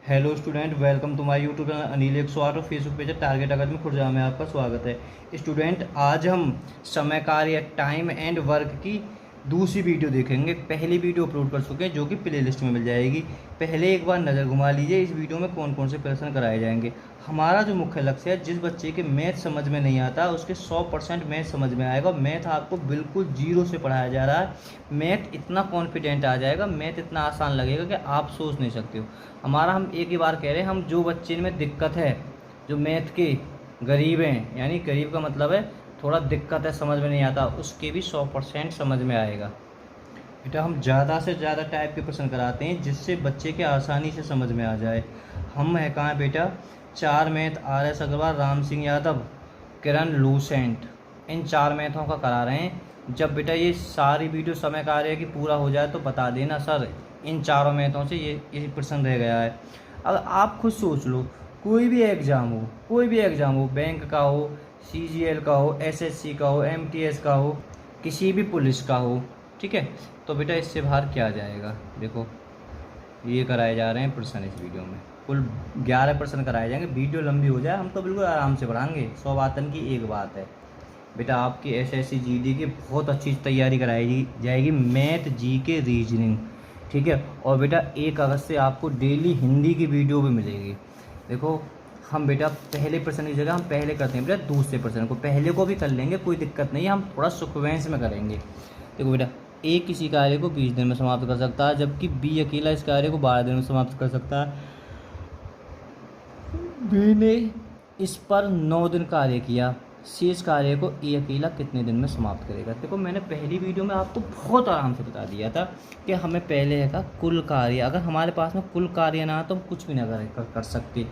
Hello student, welcome to my YouTube channel Anil 108 और Facebook page target academy Khurja में आपका स्वागत है। स्टूडेंट, आज हम समय कार्य टाइम एंड वर्क की दूसरी वीडियो देखेंगे। पहली वीडियो अपलोड कर चुके हैं जो कि प्लेलिस्ट में मिल जाएगी। पहले एक बार नज़र घुमा लीजिए इस वीडियो में कौन कौन से प्रश्न कराए जाएंगे। हमारा जो मुख्य लक्ष्य है, जिस बच्चे के मैथ समझ में नहीं आता उसके 100% मैथ समझ में आएगा। मैथ आपको बिल्कुल जीरो से पढ़ाया जा रहा है। मैथ इतना कॉन्फिडेंट आ जाएगा, मैथ इतना आसान लगेगा कि आप सोच नहीं सकते हो। हम एक ही बार कह रहे हैं, हम जो बच्चे में दिक्कत है, जो मैथ के गरीब हैं, यानी गरीब का मतलब है थोड़ा दिक्कत है, समझ में नहीं आता, उसके भी 100% समझ में आएगा। बेटा, हम ज़्यादा से ज़्यादा टाइप के प्रश्न कराते हैं जिससे बच्चे के आसानी से समझ में आ जाए। हम है कहाँ बेटा, 4 मैथ RS अग्रवाल, राम सिंह यादव, किरण लूसेंट, इन 4 मैथों का करा रहे हैं। जब बेटा ये सारी वीडियो समय कार्य की पूरा हो जाए तो बता देना सर इन चारों मैथों से ये प्रश्न रह गया है। अब आप खुद सोच लो, कोई भी एग्ज़ाम हो, बैंक का हो, CGL का हो, SSC का हो, MTS का हो, किसी भी पुलिस का हो, ठीक है, तो बेटा इससे बाहर क्या जाएगा। देखो ये कराए जा रहे हैं प्रश्न इस वीडियो में, कुल 11 प्रश्न कराए जाएंगे। वीडियो लंबी हो जाए हम तो बिल्कुल आराम से पढ़ाएंगे। 100 बातन की एक बात है बेटा, आपकी SSC GD की बहुत अच्छी तैयारी कराई जाएगी। मैथ, GK, रीजनिंग, ठीक है। और बेटा 1 अगस्त से आपको डेली हिंदी की वीडियो भी मिलेगी। देखो हम बेटा पहले प्रश्न की जगह हम पहले करते हैं बेटा दूसरे प्रश्न को, पहले को भी कर लेंगे, कोई दिक्कत नहीं है, हम थोड़ा सिक्वेंस में करेंगे। देखो बेटा, A किसी कार्य को 20 दिन में समाप्त कर सकता है, जबकि B अकेला इस कार्य को 12 दिन में समाप्त कर सकता है। B ने इस पर 9 दिन कार्य किया, शेष कार्य को A अकेला कितने दिन में समाप्त करेगा। देखो मैंने पहली वीडियो में आपको बहुत आराम से बता दिया था कि हमें पहले है का कुल कार्य, अगर हमारे पास में कुल कार्य ना तो हम कुछ भी ना कर सकते।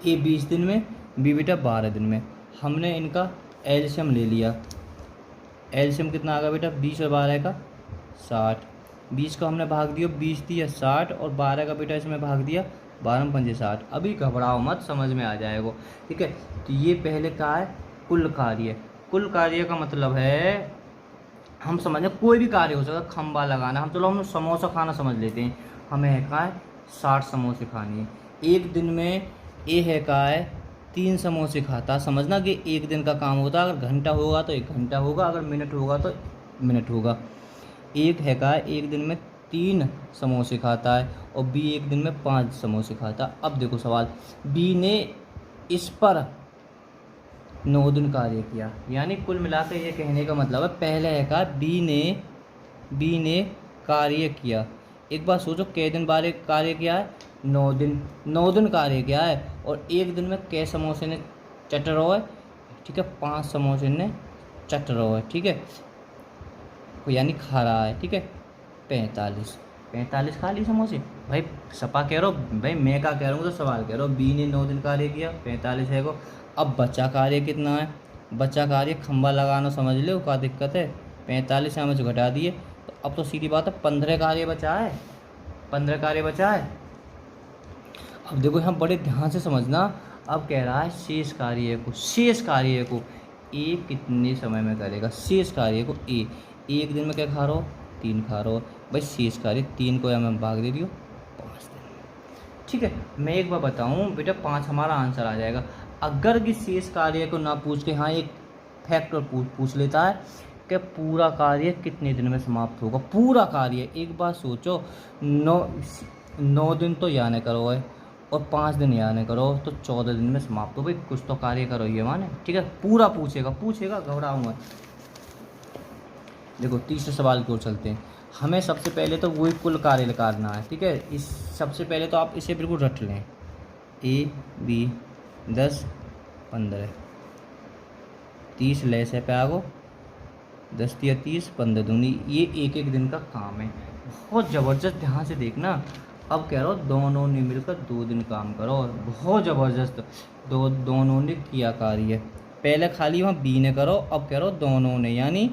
A 20 दिन में, B बेटा 12 दिन में। हमने इनका एलसीएम ले लिया। एलसीएम कितना आ गया बेटा, 20 और 12 का 60। 20 का हमने भाग दिया, 20 दिया 60, और 12 का बेटा इसमें भाग दिया, 12 पंजे 60। अभी घबराओ मत, समझ में आ जाएगा, ठीक है। तो ये पहले का है कुल कार्य। कुल कार्य का मतलब है, हम समझें कोई भी कार्य हो सकता है, खंबा लगाना, हम समोसा खाना समझ लेते हैं, हमें है का है 60 समोसे खानी है। एक दिन में ए है का है 3 समोसे खाता, समझना कि एक दिन का काम होता है। अगर घंटा होगा तो 1 घंटा होगा, अगर मिनट होगा तो मिनट होगा। एक है का एक दिन में 3 समोसे खाता है, और B एक दिन में 5 समोसे खाता है। अब देखो सवाल, B ने इस पर 9 दिन कार्य किया, यानी कुल मिलाकर ये कहने का मतलब है पहले है का B ने कार्य किया। एक बार सोचो, कै दिन बारे कार्य किया है, 9 दिन। 9 दिन कार्य किया है, और एक दिन में कै समोसे ने चटरो है, ठीक है, 5 समोसे ने चटरो है, ठीक है, यानी खा रहा है, ठीक है। 45 खा ली समोसे। भाई सपा कह रहा हो, भाई मैं क्या कह रहा हूँ तो सवाल कह रहा हूँ। B ने 9 दिन कार्य किया, 45 है को। अब बचा कार्य कितना है, बचा कार्य खंबा लगाना समझ लो, क्या दिक्कत है। 45 से हमें से घटा दिए, तो अब तो सीधी बात है 15 कार्य बचा है, 15 कार्य बचा है। अब देखो हम बड़े ध्यान से समझना, अब कह रहा है शेष कार्य को A कितने समय में करेगा। शेष कार्य को A एक दिन में क्या खा रहा हो, 3 खा रहा हो। भाई शेष कार्य 3 को या मैं भाग दे दियो 5 दिन में, ठीक है। मैं एक बार बताऊं बेटा, 5 हमारा आंसर आ जाएगा। अगर कि शेष कार्य को ना पूछ के हाँ एक फैक्टर पूछ लेता है कि पूरा कार्य कितने दिन में समाप्त होगा। पूरा कार्य, एक बार सोचो, 9 दिन तो यानी करो है, और 5 दिन यानी करो तो 14 दिन में समाप्त हो। भाई कुछ तो कार्य करो ये माने, ठीक है। पूरा पूछेगा, घबराओ मत। देखो तीसरे सवाल की ओर चलते हैं। हमें सबसे पहले तो वही कुल कार्य निकालना है, ठीक है। इस सबसे पहले तो आप इसे बिल्कुल रट लें, A B 10 15 30 लेस है पे आगो, 10 या 30 15 दूनी, ये एक दिन का काम है। बहुत ज़बरदस्त, ध्यान से देखना। अब कह रहा हो दोनों ने मिलकर 2 दिन काम करो, बहुत ज़बरदस्त। दोनों ने किया कार्य, पहले खाली वहाँ B ने करो, अब कह रहा हो दोनों ने, यानी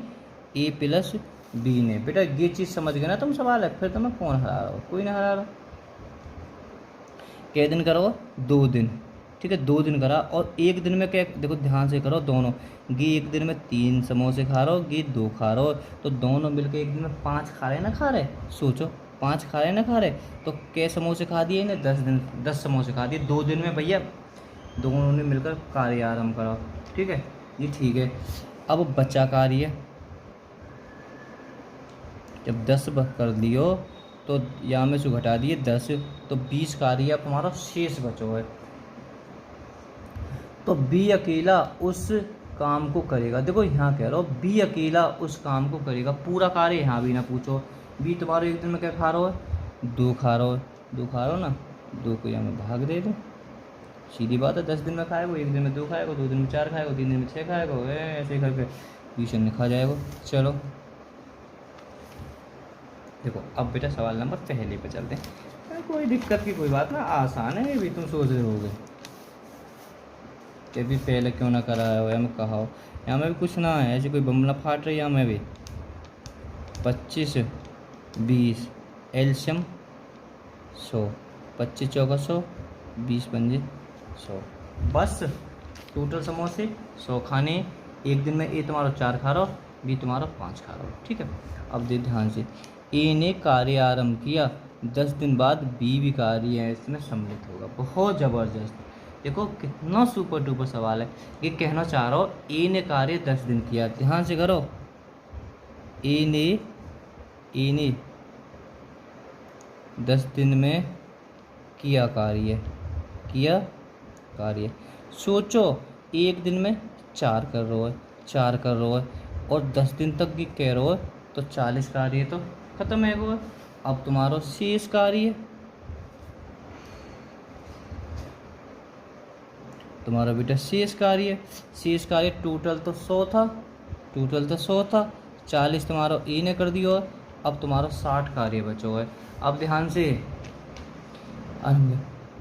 A प्लस B ने। बेटा ये चीज़ समझ गए ना तुम सवाल है, फिर तुम्हें कौन हरा रहा हो, कोई ना हरा रहा। कै दिन करो, 2 दिन, ठीक है, 2 दिन करा। और एक दिन में क्या, देखो ध्यान से करो, दोनों गी एक दिन में 3 समोसे खा रहे हो, गी 2 खा रहे हो, तो दोनों मिलकर एक दिन में 5 खा रहे ना खा रहे। सोचो 5 खा रहे ना खा रहे, तो कै समोसे खा दिए इन्हें? 10 समोसे खा दिए 2 दिन में भैया। दोनों ने मिलकर कार्य आरंभ करा। ठीक है जी, ठीक है। अब बच्चा कार्य जब 10 कर दियो तो यहाँ में से घटा दिए 10, तो 20 कार्य अब तुम्हारा शेष बचो है। तो बी अकेला उस काम को करेगा। देखो यहाँ कह रहा हो बी अकेला उस काम को करेगा, पूरा कार्य यहाँ भी ना पूछो। बी तुम्हारे एक दिन में क्या खा रहा हो? 2 खा रहा हो, 2 खा रहा हो ना, 2 को यहाँ में भाग दे दो, सीधी बात है। 10 दिन में खाएगा, एक दिन में 2 खाएगा, 2 दिन में 4 खाएगा, 3 दिन में 6 खाएगा, ऐसे करके ट्यूशन में खा जाएगा। चलो देखो अब बेटा सवाल नंबर पहले पे चलते हैं। कोई दिक्कत की कोई बात ना, आसान है। ये भी तुम सोच रहे होगे कि भी पहले क्यों ना कराया हो या मैं कहा हो। यहाँ में भी कुछ ना है, ऐसी कोई बम ना फाट रही है। यहाँ में भी 25 20 एल्शियम 100, 25 चौका 100, 20 पंजे 100, बस टोटल समोसे 100 खाने। एक दिन में ए तुम्हारा 4 खा रहा हो, बी तुम्हारा 5 खा रहा हो। ठीक है, अब दे ध्यान से। ए ने कार्य आरंभ किया, 10 दिन बाद बी भी कार्य है इसमें सम्मिलित होगा। बहुत ज़बरदस्त, देखो कितना सुपर डुपर सवाल है। ये कहना चाह रहा हो ए ने कार्य 10 दिन किया, ध्यान से करो। ए ने 10 दिन में किया कार्य। सोचो एक दिन में 4 कर रहा है और 10 दिन तक भी कह रहा है, तो 40 कार्य तो खत्म है वो। अब तुम्हारा शेष कार्य, तुम्हारा बेटा शेष कार्य टोटल तो 100 था, 40 तुम्हारा ए ने कर दिया। अब तुम्हारा 60 कार्य बचो है। अब ध्यान से,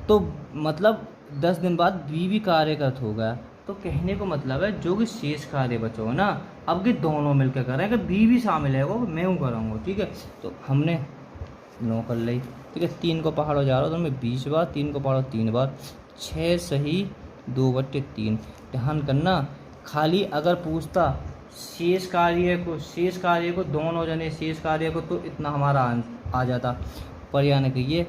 तो मतलब 10 दिन बाद बी भी कार्यरत हो गया। तो कहने को मतलब है जो कि शेष कार्य बचो है ना, अब के दोनों मिलकर कर रहे हैं। अगर बी भी शामिल है वो मैं हूँ कराऊंगा। ठीक है, तो हमने 9 कर ली। ठीक है, 3 को पहाड़ो जा रहा हो तो मैं 20 बार, 3 को पहाड़ो 3 बार, 6 सही 2/3। ध्यान करना, खाली अगर पूछता शेष कार्य को दोनों जने शेष कार्य को, तो इतना हमारा आ जाता। पर यानी कि ये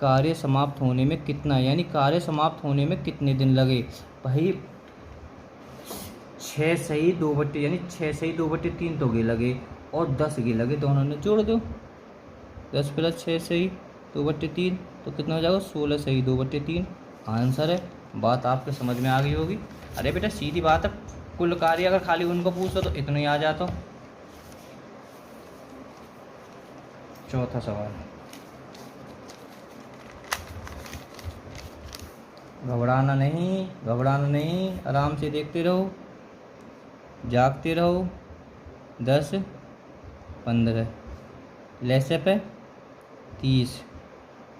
कार्य समाप्त होने में कितना, यानी कार्य समाप्त होने में कितने दिन लगे भाई? 6 सही 2/, यानी 6 सही 2/3 तो गे लगे और 10 गे लगे, दोनों ने जोड़ दो। 10 + 6 सही 2/3 तो कितना हो जाएगा? 16 सही 2/3 आंसर है। बात आपके समझ में आ गई होगी। अरे बेटा सीधी बात है, कुल कार्य अगर खाली उनको पूछो तो इतना ही आ जाता। चौथा सवाल, घबराना नहीं, आराम से देखते रहो, जागते रहो। 10 15 लैसे पे 30,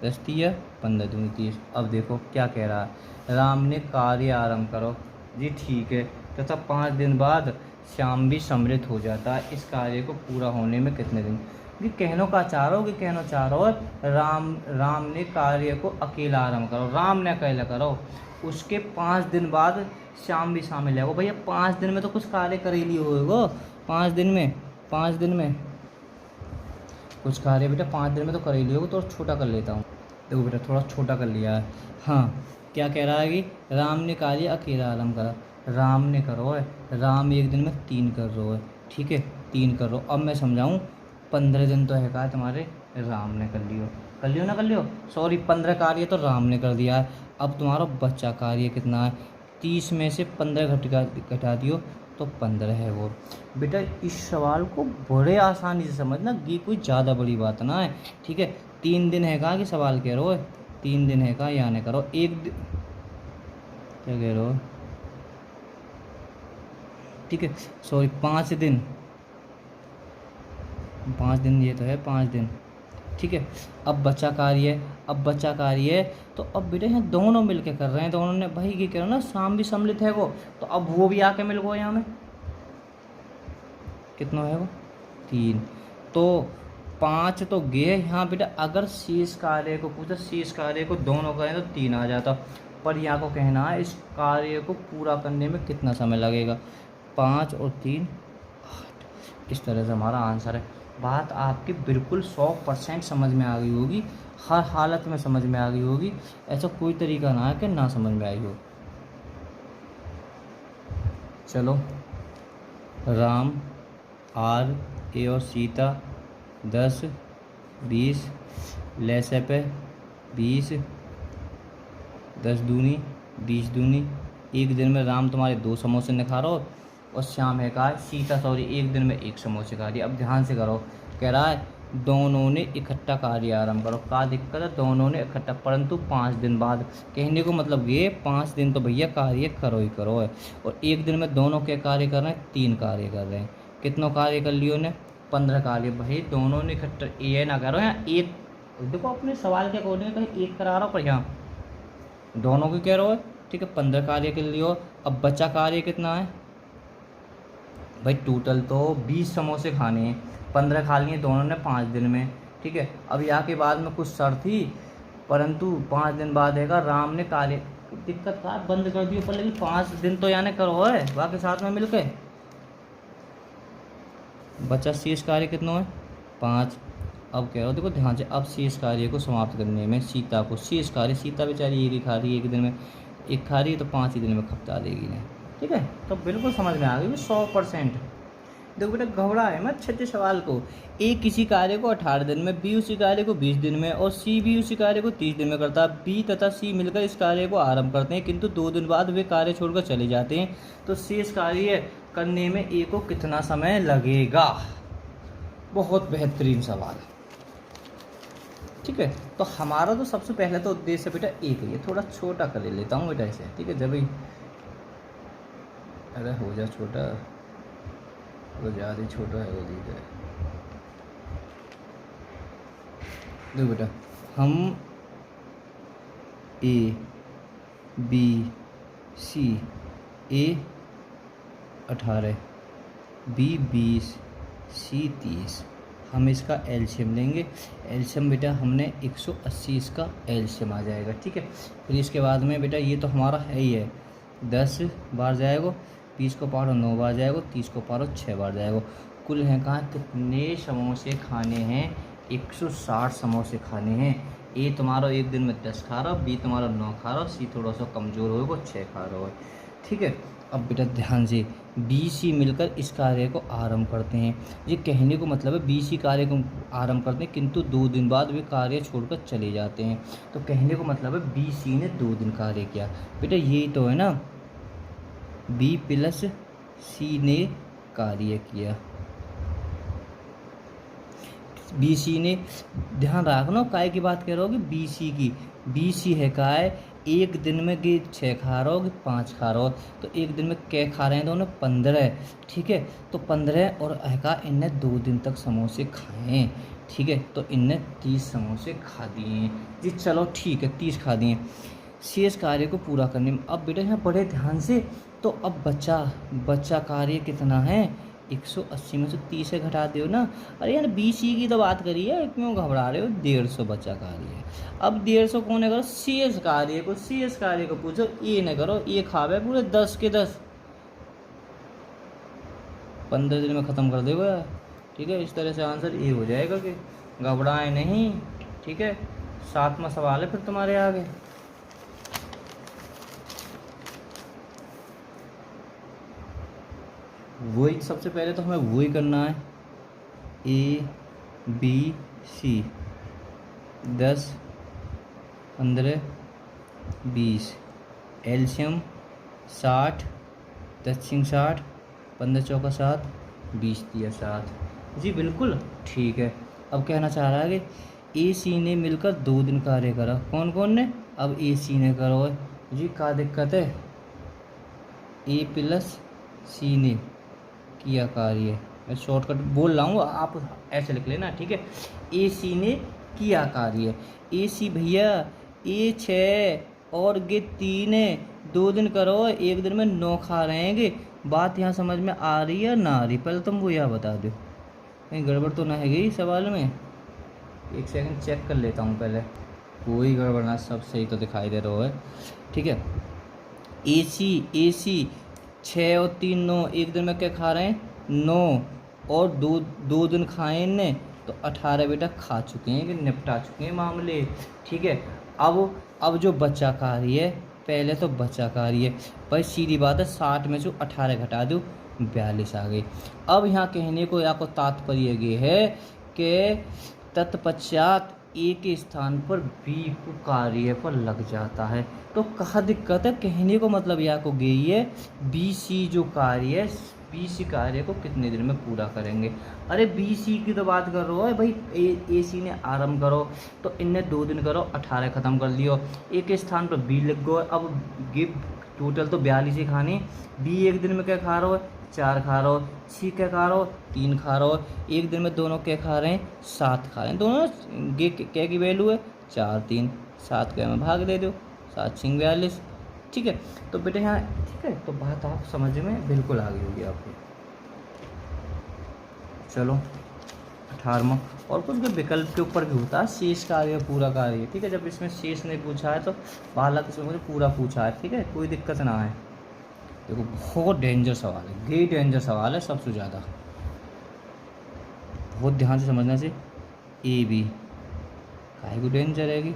10 तिया 15 दूनी 30। अब देखो क्या कह रहा है, राम ने कार्य आरंभ करो। जी ठीक है, तथा 5 दिन बाद श्याम भी सम्मिलित हो जाता है। इस कार्य को पूरा होने में कितने दिन? कि कहना चाह रहा हो राम ने कार्य को अकेला आरंभ करो, राम ने अकेला करो, उसके 5 दिन बाद श्याम भी शामिल है। वो भैया 5 दिन में तो कुछ कार्य कर ही लियो होगा। 5 दिन में कुछ कार्य बेटा 5 दिन में तो कर ही लियो। तो छोटा कर लेता हूँ, देखो बेटा थोड़ा छोटा कर लिया है। हाँ, क्या कह रहा है कि राम ने कार्य अकेला आरंभ करा, राम ने करो है, राम एक दिन में 3 कर रहा है। ठीक है, 3 कर रहा। अब मैं समझाऊँ, 15 दिन तो है कहा तुम्हारे राम ने कर लियो, सॉरी 15 कार्य तो राम ने कर दिया है। अब तुम्हारा बच्चा कार्य कितना है? 30 में से 15 घटा दियो तो 15 है वो। बेटा इस सवाल को बड़े आसानी से समझना, ये कोई ज़्यादा बड़ी बात ना है। ठीक है, 3 दिन है कहा कि सवाल कह रहे हो, 3 दिन है कहा यहाँ ने करो। एक दिन क्या कह रहे हो? ठीक है, सॉरी 5 दिन, ये तो है 5 दिन। ठीक है, अब बच्चा कार्य है, तो अब बेटे यहाँ दोनों मिलके कर रहे हैं, दोनों ने भाई ये कह रहे हो ना शाम भी सम्मिलित है वो, तो अब वो भी आके मिल गो। यहाँ में कितना है वो? 3। तो 5 तो गे यहाँ बेटा। अगर शेष कार्य को पूछा, शेष कार्य को दोनों करें तो 3 आ जाता। पर यहाँ को कहना है इस कार्य को पूरा करने में कितना समय लगेगा? 5 और 3 8। इस तरह से हमारा आंसर है। बात आपकी बिल्कुल 100% समझ में आ गई होगी, हर हालत में समझ में आ गई होगी। ऐसा कोई तरीका ना है कि ना समझ में आई हो। चलो, राम, आर, ए और सीता 10, 20, लैसे पे 20, 10 दूनी 20 दूनी। एक दिन में राम तुम्हारे 2 समोसे नहीं खा रहा हो और श्याम है कहा सीता सॉरी एक दिन में 1 समोसे खा रही है। अब ध्यान से करो, कह रहा है दोनों ने इकट्ठा कार्य आरंभ करो। क्या दिक्कत है, दोनों ने इकट्ठा, परंतु 5 दिन बाद। कहने को मतलब ये 5 दिन तो भैया कार्य करो ही करो है, और एक दिन में दोनों के कार्य कर रहे हैं, 3 कार्य कर रहे हैं। कितनों कार्य कर लियो ने, 15 कार्य। भाई दोनों ने इकट्ठा ये ना करो यहाँ एक, देखो अपने सवाल के अकॉर्डिंग कहीं एक करा रहा हो, पर यहाँ दोनों की कह रहे हो, ठीक है 15 कार्य कर लियो। अब बचा कार्य कितना है भाई, टोटल तो 20 समोसे खाने हैं, 15 खा लिए दोनों ने 5 दिन में, ठीक है। अब यहाँ के बाद में कुछ शर्त थी, परंतु 5 दिन बाद है राम ने कार्य, दिक्कत था बंद कर दियो, पर लेकिन 5 दिन तो यानी करो है बाकी साथ में मिलके। बचा शेष कार्य कितना है 5। अब कह रहा हो देखो ध्यान से, अब शेष कार्य को समाप्त करने में सीता को शेष कार्य, सीता बेचारी एक ही खा रही है, एक दिन में एक खा रही है, तो 5 ही दिन में खपता देगी ने, ठीक है। तो बिल्कुल समझ में आ गई 100%। देखो बेटा घबरा है मत अच्छे सवाल को। ए किसी कार्य को 18 दिन में, बी उसी कार्य को 20 दिन में और सी भी उसी कार्य को 30 दिन में करता है। बी तथा सी मिलकर इस कार्य को आरंभ करते हैं, किंतु 2 दिन बाद वे कार्य छोड़कर चले जाते हैं, तो शेष कार्य करने में ए को कितना समय लगेगा। बहुत बेहतरीन सवाल, ठीक है। तो हमारा तो सबसे पहले तो उद्देश्य बेटा एक ही है, थोड़ा छोटा कर लेता हूँ बेटा इसे, ठीक है। जब ही अरे हो जा छोटा, वो ज़्यादा ही छोटा है वो दीजिए। देखो बेटा, हम A B C, A 18, B 20, सी 30, हम इसका एलसीएम लेंगे। एलसीएम बेटा हमने 180 इसका एलसीएम आ जाएगा, ठीक है। फिर इसके बाद में बेटा ये तो हमारा है ही है, 10 बार जाएगा, 20 को पारो 9 बार जाएगा, 30 को पारो 6 बार जाएगा। कुल हैं कहाँ कितने समोसे खाने हैं, 160 समोसे खाने हैं। ए तुम्हारा एक दिन में 10 खा रहा, बी तुम्हारा 9 खा रहा, सी थोड़ा सा कमज़ोर होगा 6 खा रहा है, ठीक है। अब बेटा ध्यान से, बी सी मिलकर इस कार्य को आरंभ करते हैं। ये कहने को मतलब है बी सी कार्य को आरंभ करते हैं, किंतु 2 दिन बाद वे कार्य छोड़कर चले जाते हैं। तो कहने को मतलब है बी सी ने 2 दिन कार्य किया। बेटा यही तो है ना, बी प्लस सी ने कार्य किया, बी सी ने, ध्यान रखना काय की बात कर रहा होगी, बी सी की। बी सी है काय एक दिन में कि 6 खा रहा हो कि 5 खा रहा हो, तो एक दिन में क्या खा रहे हैं दोनों 15, ठीक है। तो 15 और का इनने 2 दिन तक समोसे खाए, ठीक है। तो इनने 30 समोसे खा दिए जी, चलो ठीक है 30 खा दिए। शेष कार्य को पूरा करने में अब बेटा यहाँ बड़े ध्यान से, तो अब बच्चा कार्य कितना है, 180 में से 30 से घटा दो ना। अरे यार बी सी की तो बात करी है, क्यों घबरा रहे हो, 150 बच्चा कार्य है। अब 150 को ने करो शेष कार्य को पूछो, ये न करो ये खावे पूरे 10 के 10, 15 दिन में ख़त्म कर देगा यार, ठीक है। इस तरह से आंसर ये हो जाएगा कि घबराए नहीं, ठीक है। 7वां सवाल है फिर तुम्हारे आगे। वही सबसे पहले तो हमें वही करना है, ए बी सी 10, 15, 20, एलसीएम 60, 10 60, 15 चौका 7, 20 दिया 7 जी, बिल्कुल ठीक है। अब कहना चाह रहा है कि ए सी ने मिलकर 2 दिन कार्य करा, कौन कौन ने, अब ए सी ने करो जी, क्या दिक्कत है, ए प्लस सी ने किया कार्य, मैं शॉर्टकट बोल रहा हूँ आप ऐसे लिख लेना, ठीक है। ए सी ने किया कार्य, ए सी भैया ए 6 और गे 3 है, 2 दिन करो, एक दिन में 9 खा रहेंगे। बात यहाँ समझ में आ रही है ना आ रही, पहले तुम वो यह बता दो, कहीं गड़बड़ तो ना है गई सवाल में। एक सेकंड चेक कर लेता हूँ पहले, कोई गड़बड़ ना, सब सही तो दिखाई दे रहा है, ठीक है। ए सी 6 और 3 9, एक दिन में क्या खा रहे हैं 9, और दो दो दिन खाए इनने तो 18 बेटा खा चुके हैं कि निपटा चुके हैं मामले। ठीक है, अब जो बच्चा कार्य है, पहले तो बच्चा कार्य है भाई, सीधी बात है, 60 में से 18 घटा दो 42 आ गई। अब यहाँ कहने को या को तात्पर्य ये है कि तत्पश्चात ए के स्थान पर बी को कार्य पर लग जाता है। तो कहाँ दिक्कत है, कहने को मतलब या को गई है बी सी जो कार्य है, बी सी कार्य को कितने दिन में पूरा करेंगे। अरे बी सी की तो बात कर रहे हो भाई, ए सी ने आरंभ करो तो इनने 2 दिन करो 18 ख़त्म कर लियो, ए के स्थान पर बी लिख गो। अब गिव टोटल तो 42 ही खानी, बी एक दिन में क्या खा रहा हो, 4 खा रहा हो, सी क्या खा रहा हो, 3 खा रहा हो, एक दिन में दोनों क्या खा रहे हैं, 7 खा रहे हैं दोनों। गे क्या की वैल्यू है 4 3, 7 के में भाग दे दो, 7 6 42। ठीक है, तो बेटे यहाँ ठीक है, तो बात आप समझ में बिल्कुल आ गई होगी आपको। चलो 18वां, और कुछ भी विकल्प के ऊपर भी होता है, शेष कार्य पूरा कार्य। ठीक है, जब इसमें शेष नहीं पूछा है तो बालक इसमें मुझे पूरा पूछा है। ठीक है, कोई दिक्कत ना है। देखो बहुत डेंजर सवाल है, ये डेंजर सवाल है सबसे ज़्यादा, बहुत ध्यान से समझना चाहिए। ए बी काहे को डेंजर रहेगी,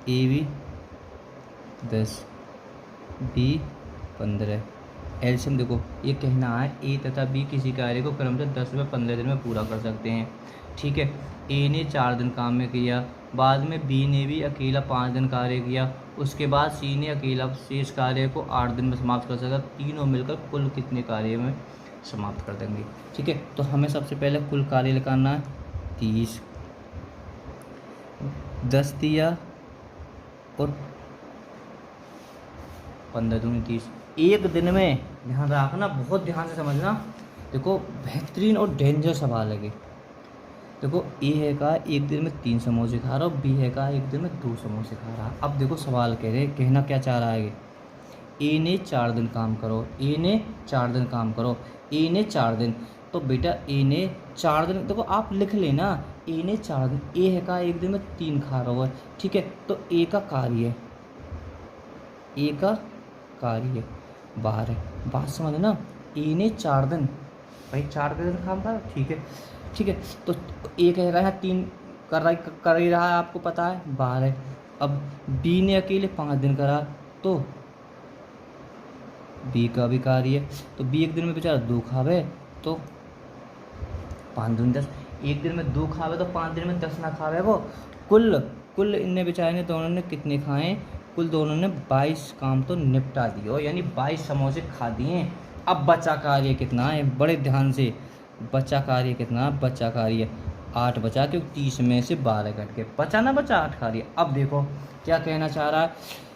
ए बी 10 बी 15, एल्शियम देखो ये कहना है ए तथा बी किसी कार्य को क्रमशः 10 व 15 दिन में पूरा कर सकते हैं। ठीक है, ए ने 4 दिन काम में किया, बाद में बी ने भी अकेला 5 दिन कार्य किया, उसके बाद सी ने अकेला शेष कार्य को 8 दिन में समाप्त कर सका। तीनों मिलकर कुल कितने कार्य में समाप्त कर देंगे। ठीक है, तो हमें सबसे पहले कुल कार्य निकालना है 30, 10 दिया और 15 दूनी 30, एक दिन में। ध्यान रखना, बहुत ध्यान से समझना। देखो बेहतरीन और डेंजर सवाल है। देखो ए है का एक दिन में 3 समोसे खा रहा, बी है का एक दिन में 2 समोसे खा रहा। अब देखो सवाल कह रहे, कहना क्या चाह रहा है, ए ने 4 दिन काम करो, ए ने 4 दिन काम करो, ए ने 4 दिन, तो बेटा ए ने 4 दिन, देखो आप लिख लेना, ए ने 4 दिन, ए है का एक दिन में 3 खा रहा है। ठीक है, तो ए का कार्य, ए का कार्य बाहर है, बात समझ ना। ए ने 4 दिन, भाई 4 दिन काम था। ठीक है, ठीक है, तो ए कह रहा है 3 कर ही रहा है, आपको पता है बाहर है। अब बी ने अकेले 5 दिन करा, तो बी का भी कार्य है, तो बी एक दिन में बेचारा 2 खावे, तो 5 दूनी 10, एक दिन में 2 खावे तो 5 दिन में 10 ना खावे वो। कुल इनने बेचारे ने दोनों ने कितने खाए, कुल दोनों ने 22 काम तो निपटा दिए, यानी 22 समोसे खा दिए। अब बचा कार्य कितना है, बड़े ध्यान से, बचा कार्य कितना, बचा कार्य 8 बचा, क्योंकि 30 में से 12 कट के बचा ना, बचा 8 कार्य। अब देखो क्या कहना चाह रहा है,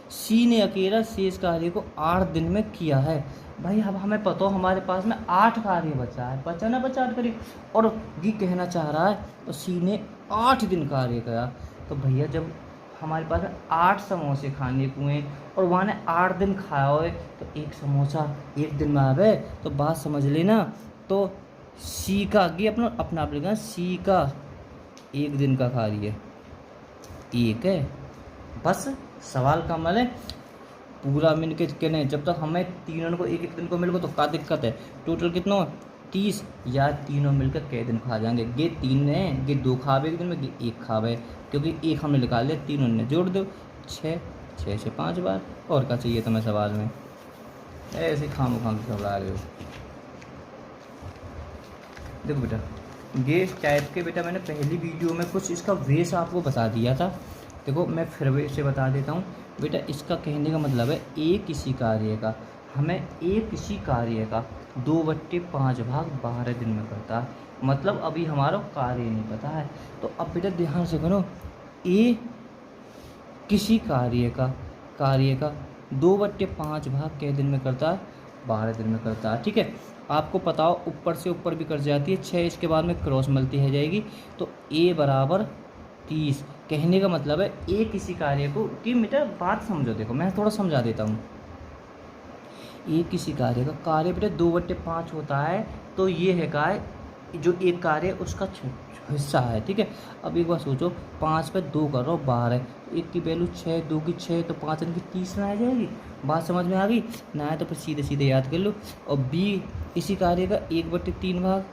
सी ने अकेला शेष कार्य को 8 दिन में किया है। भाई अब हमें पता हो हमारे पास में 8 कार्य बचा है, बचा ना, बचा 8 कार्य, और ये कहना चाह रहा है तो सी ने 8 दिन कार्य करा। तो भैया जब हमारे पास 8 समोसे खाने को हैं और वहाँ ने 8 दिन खाया हो, तो एक समोसा एक दिन में आवे, तो बात समझ लेना। तो सी का ये अपना आप लिखा, सी का एक दिन का कार्य एक है, बस सवाल का मतलब है पूरा मिल के कहने, जब तक हमें तीनों को एक एक दिन को मिल गो तो क्या दिक्कत है। टोटल कितना 30, या तीनों मिलकर कै दिन खा जाएंगे, ये 3 है, ये 2 खावे एक दिन में, ये 1 खावे, क्योंकि 1 हमने निकाल लिया, 3 ने जोड़ दो 6 से 5 बार। और क्या चाहिए तुम्हें सवाल में, ऐसे खाम घबरा रहे हो। देखो बेटा ये टाइप के, बेटा मैंने पहली वीडियो में कुछ इसका वेस आपको बता दिया था। देखो मैं फिर से बता देता हूँ बेटा, इसका कहने का मतलब है ए किसी कार्य का, हमें ए किसी कार्य का 2/5 भाग 12 दिन में करता है, मतलब अभी हमारा कार्य नहीं पता है। तो अब बेटा ध्यान से करो, ए किसी कार्य का 2/5 भाग कै दिन में करता है, 12 दिन में करता है। ठीक है, आपको पता हो ऊपर से ऊपर भी कर जाती है 6, इसके बाद में क्रॉस मल्टी है जाएगी, तो ए बराबर 30। कहने का मतलब है ए किसी कार्य को, कि बेटा बात समझो, देखो मैं थोड़ा समझा देता हूँ। ए किसी कार्य का कार्य बेटा 2/5 होता है, तो ये है काय जो एक कार्य उसका हिस्सा है। ठीक है, अब एक बार सोचो, 5 पे 2 करो 12, एक की वैल्यू 6, 2 की 6, तो 5 की 30 ना आ जाएगी। बात समझ में आ गई ना, है तो फिर सीधे सीधे याद कर लो। और बी इसी कार्य का 1/3 भाग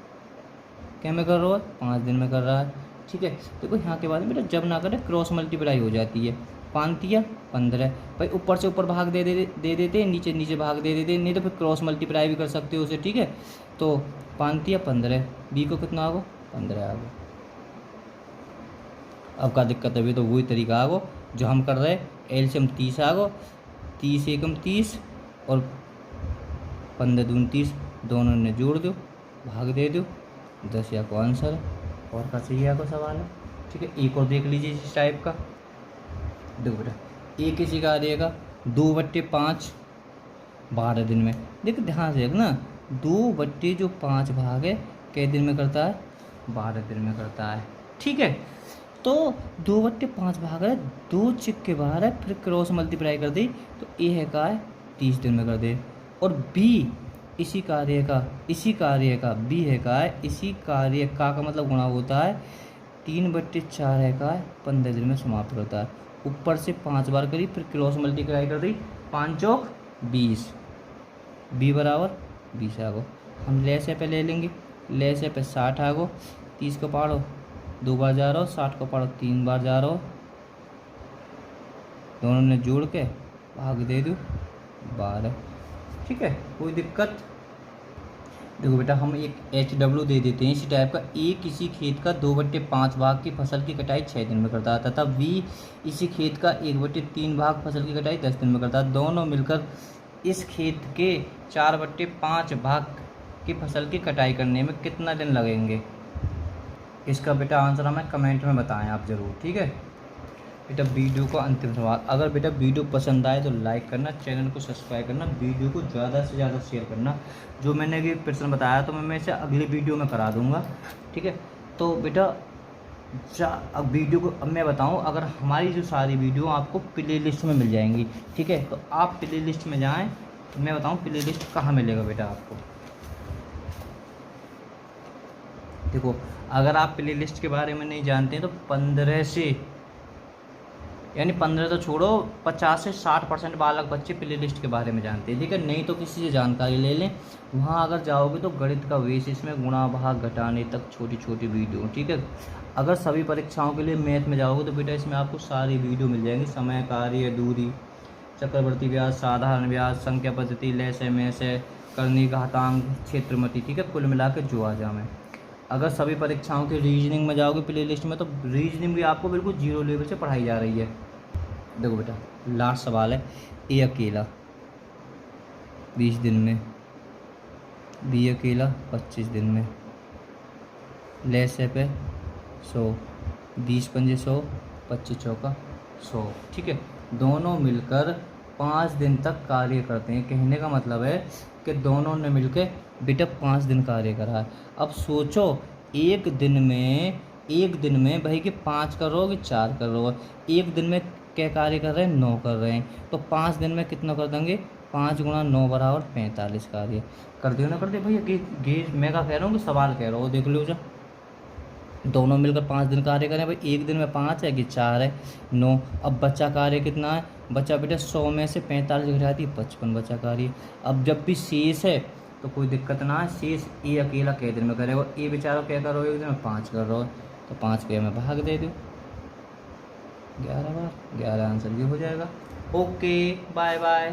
क्या में कर रहा है, 5 दिन में कर रहा है। ठीक है, देखो यहाँ के बाद में बेटा जब ना करें क्रॉस मल्टीप्लाई हो जाती है। 5 या 15 भाई, ऊपर से ऊपर भाग दे देते हैं, नीचे नीचे भाग दे देते हैं, नहीं तो फिर क्रॉस मल्टीप्लाई भी कर सकते हो उसे। ठीक है, तो 5 या 15, बी को कितना आगो 15 आगो। अब का दिक्कत है, तो वही तरीका आगो जो हम कर रहे हैं। एलसीएम 30 आगो, 30 एकम 30 और 15 दून 30, दोनों ने जोड़ दो, भाग दे दो, 10 या को आंसर है। और का सही है को सवाल है। ठीक है, एक और देख लीजिए इस टाइप का। देखो बेटा एक किसी का आ जाएगा 2/5 12 दिन में। देखो ध्यान से देखना, 2/5 भाग है कितने दिन में करता है, 12 दिन में करता है। ठीक है, तो 2/5 भाग है, 2 चिक के बाहर है, फिर क्रॉस मल्टीप्लाई कर दी तो ए है का है 30 दिन में कर दे। और बी इसी कार्य का बी है का है इसी कार्य का मतलब गुणा होता है 3/4 है का है 15 दिन में समाप्त करता है। ऊपर से 5 बार करी, फिर क्रॉस मल्टीप्लाई कर दी, 5 चौक 20, बी बराबर 20 आगो। हम ले से पे ले लेंगे, ले से पे 60 आगो, 30 को पाड़ो 2 बार जा रहा हो, 60 को पाड़ो 3 बार जा रहा हो, दोनों ने जोड़ के भाग दे दो 12। ठीक है, कोई दिक्कत। देखो बेटा हम एक HW दे देते हैं इसी टाइप का। ए किसी खेत का 2/5 भाग की फसल की कटाई 6 दिन में करता है, तथा बी इसी खेत का 1/3 भाग फसल की कटाई 10 दिन में करता है। दोनों मिलकर इस खेत के 4/5 भाग की फसल की कटाई करने में कितना दिन लगेंगे? इसका बेटा आंसर हमें कमेंट में बताएं आप ज़रूर। ठीक है बेटा, वीडियो को अंतिम सवाल, अगर बेटा वीडियो पसंद आए तो लाइक करना, चैनल को सब्सक्राइब करना, वीडियो को ज़्यादा से ज़्यादा शेयर करना। जो मैंने ये प्रश्न बताया तो मैं इसे अगली वीडियो में करा दूंगा। ठीक है, तो बेटा अब वीडियो को अब मैं बताऊं, अगर हमारी जो सारी वीडियो आपको प्ले लिस्ट में मिल जाएंगी। ठीक है, तो आप प्ले लिस्ट में जाएँ, मैं बताऊँ प्ले लिस्ट कहाँ मिलेगा बेटा आपको। देखो अगर आप प्ले लिस्ट के बारे में नहीं जानते हैं तो 15 से यानी 15 तो छोड़ो, 50 से 60% बालक बच्चे प्ले लिस्ट के बारे में जानते हैं। ठीक है, नहीं तो किसी से जानकारी ले लें। वहाँ अगर जाओगे तो गणित का बेस, इसमें गुणा भाग घटाने तक छोटी छोटी वीडियो। ठीक है, अगर सभी परीक्षाओं के लिए मैथ में जाओगे तो बेटा इसमें आपको सारी वीडियो मिल जाएंगी। समय, कार्य, दूरी, चक्रवर्ती व्यास, साधारण व्यास, संख्या पद्धति, लैसे मैसे, करनी, घातांक, क्षेत्रमति। ठीक है, कुल मिला के जो आ जाए। अगर सभी परीक्षाओं के रीजनिंग में जाओगे प्ले लिस्ट में तो रीजनिंग भी आपको बिल्कुल 0 लेवल से पढ़ाई जा रही है। देखो बेटा लास्ट सवाल है, ए अकेला 20 दिन में, बी अकेला 25 दिन में, लैसे पे 100, 20 पंजे 100, 25 चौका 100। ठीक है, दोनों मिलकर 5 दिन तक कार्य करते हैं। कहने का मतलब है कि दोनों ने मिलकर बेटा 5 दिन कार्य करा है। अब सोचो एक दिन में भाई कि 5 कर रहे हो कि 4 कर रहे हो, एक दिन में क्या कार्य कर रहे हैं, 9 कर रहे हैं, तो 5 दिन में कितना कर देंगे, 5 गुणा 9 बराबर 45 कार्य कर दियो ना। कर दे भैया, मैं क्या कह रहा हूँ कि सवाल कह रहा हूँ, देख लो। जो दोनों मिलकर 5 दिन कार्य करें भाई, एक दिन में 5 है कि 4 है, 9। अब बच्चा कार्य कितना है, बच्चा बेटा 100 में से 45 घटाती 55 बच्चा कार्य। अब जब भी शेष है तो कोई दिक्कत ना है, शेष ए अकेला कै दिन में करेगा, ए बेचारा क्या कर रहा हो, एक दिन में 5 कर रहा हो, तो 5 के में भाग दे दो 11 बार, 11 आंसर ये हो जाएगा। Okay bye bye.